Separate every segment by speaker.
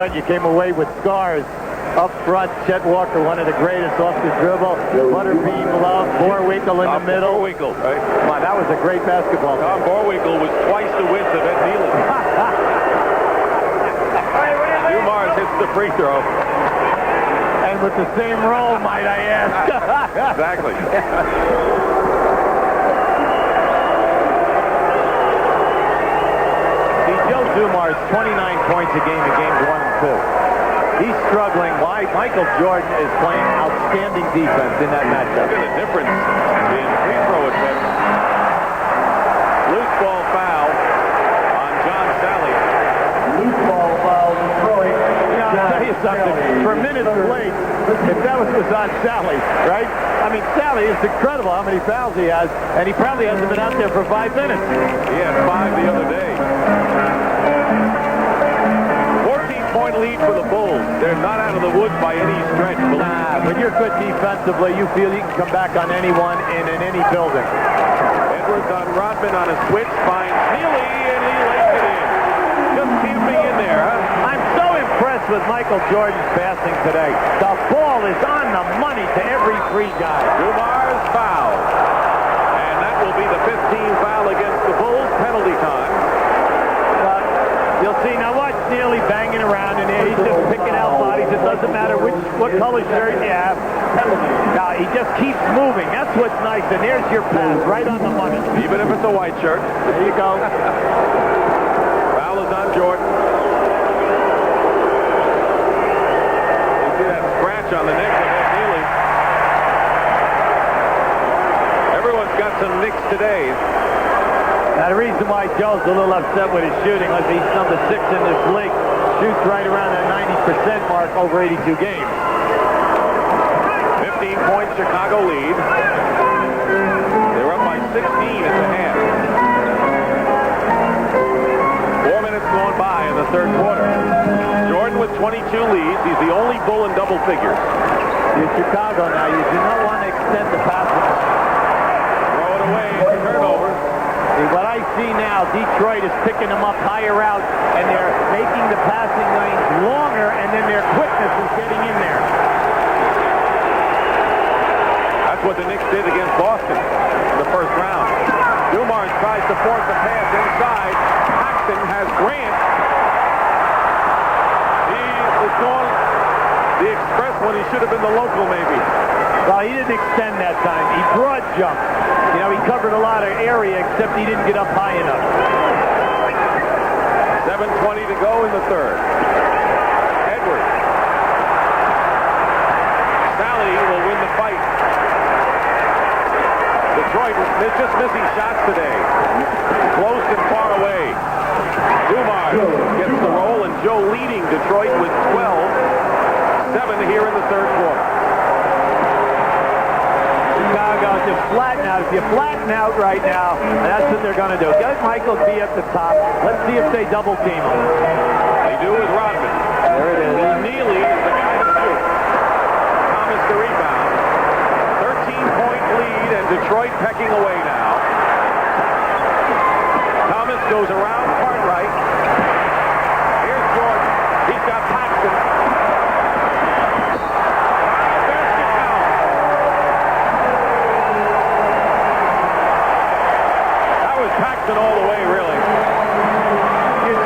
Speaker 1: You came away with scars. Up front, Chet Walker, one of the greatest off the dribble. Butterbean Love, Boerwinkle in the middle.
Speaker 2: Boerwinkle, right?
Speaker 1: Wow, that was a great basketball.
Speaker 2: Tom Boerwinkle was twice the width of Ed Neely. Dumars hits the free throw.
Speaker 1: And with the same role, might I ask.
Speaker 2: Exactly.
Speaker 1: Joe Dumars, 29 points a game in games 1 and 2. He's struggling. Why? Michael Jordan is playing outstanding defense in that matchup.
Speaker 2: Look at the difference in free throw attempts. Loose ball foul on John Sally.
Speaker 1: Loose ball foul, Detroit. I'll tell you something. For minutes late, if that was on Sally, right? I mean, Sally is incredible how many fouls he has, and he probably hasn't been out there for 5 minutes.
Speaker 2: He had 5 the other day. 14-point lead for the Bulls. They're not out of the woods by any stretch.
Speaker 1: Nah, when you're good defensively, you feel you can come back on anyone in any building.
Speaker 2: Edwards on Rodman on a switch, finds Neely, and he lays it in. Just camping in there, huh?
Speaker 1: I'm so impressed with Michael Jordan's passing today. The ball is on the money to every free guy.
Speaker 2: Dumars foul. And that will be the 15th foul against the Bulls. Penalty time.
Speaker 1: You'll see now watch Neely banging around in there. He's just picking out bodies. It doesn't matter what color shirt you have. Now he just keeps moving. That's what's nice. And there's your pass right on the money.
Speaker 2: Even if it's a white shirt.
Speaker 1: There you go.
Speaker 2: Foul is on Jordan. You see that scratch on the neck of Ed Neely. Everyone's got some nicks today.
Speaker 1: Now, the reason why Joe's a little upset with his shooting was he's number 6 in this league. Shoots right around that 90% mark over 82 games.
Speaker 2: 15-point Chicago lead. They're up by 16 at the half. 4 minutes going by in the third quarter. Jordan with 22 leads. He's the only Bull in double figures.
Speaker 1: You're Chicago now. You do not want to extend the passing.
Speaker 2: Throw it away. Turnover.
Speaker 1: What I see now, Detroit is picking them up higher out, and they're making the passing lanes longer, and then their quickness is getting in there.
Speaker 2: That's what the Knicks did against Boston in the first round. Dumars tries to force a pass inside. Paxton has Grant. He is going the express when he should have been the local, maybe.
Speaker 1: Well, he didn't extend that time. He broad jumped. You know, he covered a lot of area, except he didn't get up high enough.
Speaker 2: 7:20 to go in the third. Edwards. Sally will win the fight. Detroit is just missing shots today. Close and far away. Dumars gets the roll, and Joe leading Detroit with 12. 7 here in the third quarter.
Speaker 1: Chicago, just flatten out. If you flatten out right now, that's what they're going to do. Get Michael B at the top. Let's see if they double team him.
Speaker 2: They do with Rodman.
Speaker 1: There it is.
Speaker 2: Neely is the guy to shoot. Thomas the rebound. 13-point lead, and Detroit pecking away now. Thomas goes around Cartwright. Here's Jordan. He's got Paxton. Paxton all the way, really.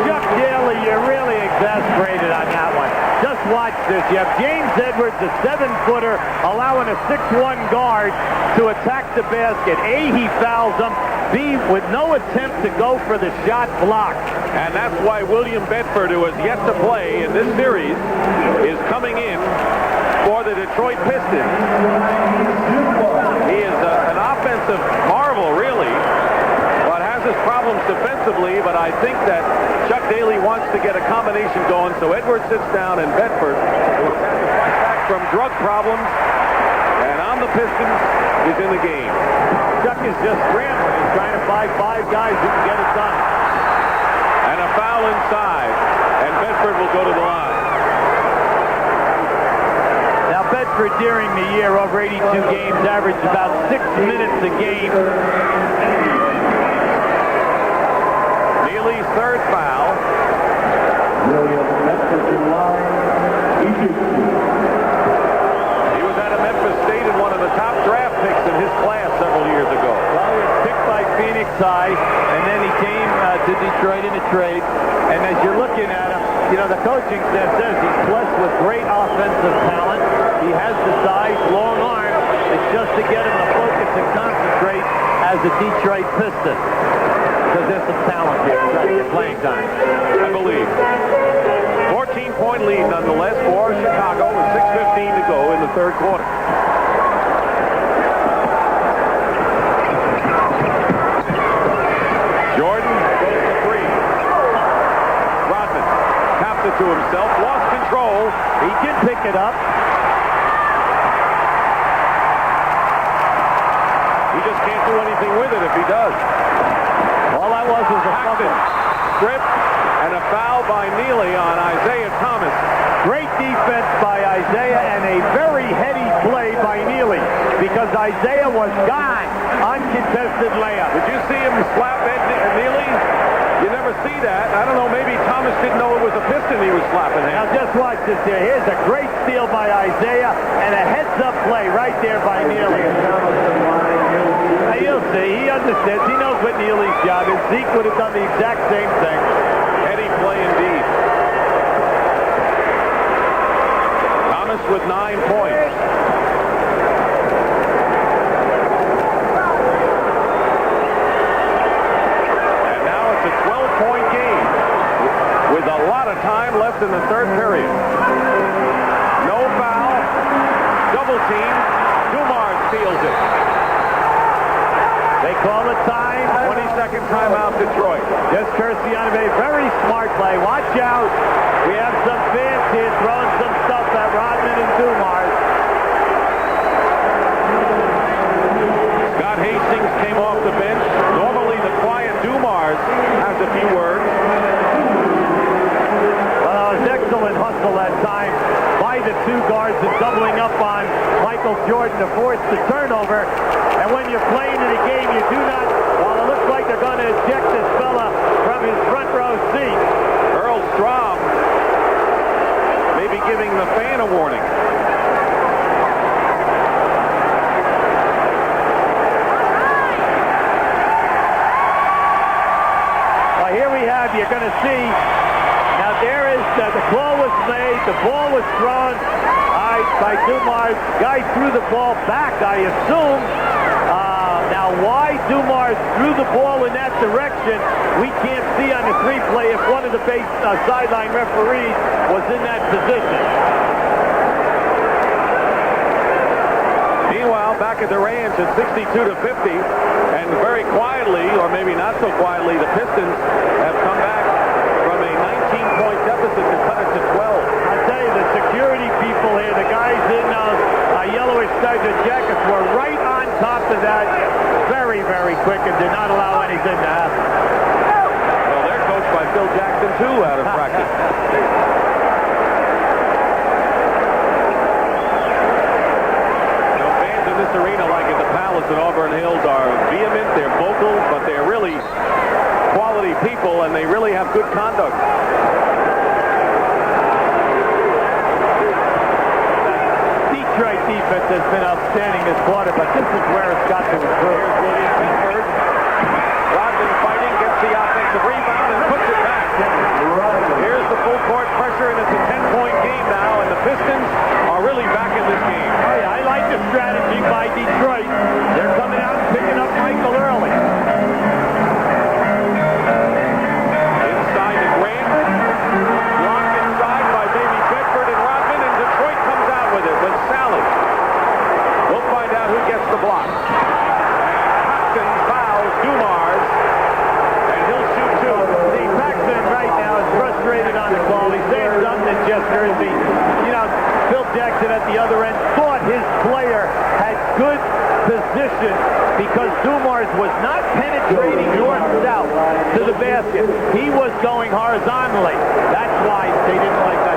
Speaker 1: Chuck Daly, you're really exasperated on that one. Just watch this. You have James Edwards, a 7-footer, allowing a 6'1 guard to attack the basket. A, he fouls him. B, with no attempt to go for the shot blocked.
Speaker 2: And that's why William Bedford, who has yet to play in this series, is coming in for the Detroit Pistons. He is an offensive marvel, really. His problems defensively, but I think that Chuck Daly wants to get a combination going, so Edwards sits down and Bedford, who is back from drug problems and on the Pistons, is in the game.
Speaker 1: Chuck is just scrambling. He's trying to find 5 guys who can get it done.
Speaker 2: And a foul inside, and Bedford will go to the line.
Speaker 1: Now Bedford during the year over 82 games averaged about 6 minutes a game.
Speaker 2: Third foul.
Speaker 1: William Bedford in line. coaching staff says he's blessed with great offensive talent. He has the size, long arm. It's just to get him to focus and concentrate as a Detroit Piston. Because there's some talent here. He's got to get playing time.
Speaker 2: I believe. 14-point lead nonetheless for Chicago with 6:15 to go in the third quarter. Jordan goes to three. Rodman tapped it to himself, lost control.
Speaker 1: He did pick it up.
Speaker 2: He just can't do anything with it if he does.
Speaker 1: All that was a fumble.
Speaker 2: Strip and a foul by Neely on Isaiah Thomas.
Speaker 1: Great defense by Isaiah and a very heady play by Neely because Isaiah was gone. Uncontested layup.
Speaker 2: Did you see him slap Neely? You never see that. I don't know, maybe Thomas didn't know it was a Piston he was slapping him.
Speaker 1: Now just watch this here. Here's a great steal by Isaiah and a heads-up play right there by Neely. Now you'll see, he understands. He knows what Neely's job is. Zeke would have done the exact same thing.
Speaker 2: Heady play indeed. Thomas with 9 points. And now it's a 12-point game with a lot of time left in the third period. No foul. Double team. Dumars steals it.
Speaker 1: They call it time.
Speaker 2: 20-second timeout, Detroit.
Speaker 1: Just courtesy on a very smart play. Watch out. We have some fans here throwing some stuff at Rodman and Dumars.
Speaker 2: Scott Hastings came off the bench. Normally the quiet Dumars has a few words.
Speaker 1: Well, it was excellent hustle that time by the two guards and doubling up on Michael Jordan to force the turnover. And when you're playing in a game, you do not, well, it looks like they're going to eject this fella from his front row seat.
Speaker 2: Earl Strom may be giving the fan a warning.
Speaker 1: Well, here we have, you're going to see, now there is, the call was made, the ball was thrown by Dumars. Guy threw the ball back, I assume. Now, why Dumars threw the ball in that direction, we can't see on the replay if one of the sideline referees was in that position.
Speaker 2: Meanwhile, back at the ranch at 62-50, and very quietly, or maybe not so quietly, the Pistons have come back from a 19-point deficit to cut it to 12.
Speaker 1: I tell you, the security people here, the guys in yellowish striped jackets were right on top of that very quick and did not allow anything to happen.
Speaker 2: Well, they're coached by Phil Jackson, too, out of practice. Fans in this arena, like at the Palace in Auburn Hills, are vehement, they're vocal, but they're really quality people, and they really have good conduct.
Speaker 1: Detroit defense has been outstanding this quarter, but this is where it's got to improve.
Speaker 2: Here's William Bedford. Rodman fighting, gets the offensive rebound, and puts it back. Here's the full court pressure, and it's a 10-point game now, and the Pistons are really back in this game.
Speaker 1: Oh, yeah, I like the strategy by Detroit. They're coming out and picking up Michael early.
Speaker 2: Inside to Grant. Blocked inside by maybe Bedford and Rodman, and Detroit comes out with it with Salad. We'll find out who gets the block. Paxton fouls Dumars, and he'll shoot two.
Speaker 1: See, Paxton right now is frustrated on the call. He's saying something to Jeff Jersey. You know, Phil Jackson at the other end thought his player had good position because Dumars was not penetrating north-south to the basket. He was going horizontally. That's why they didn't like that.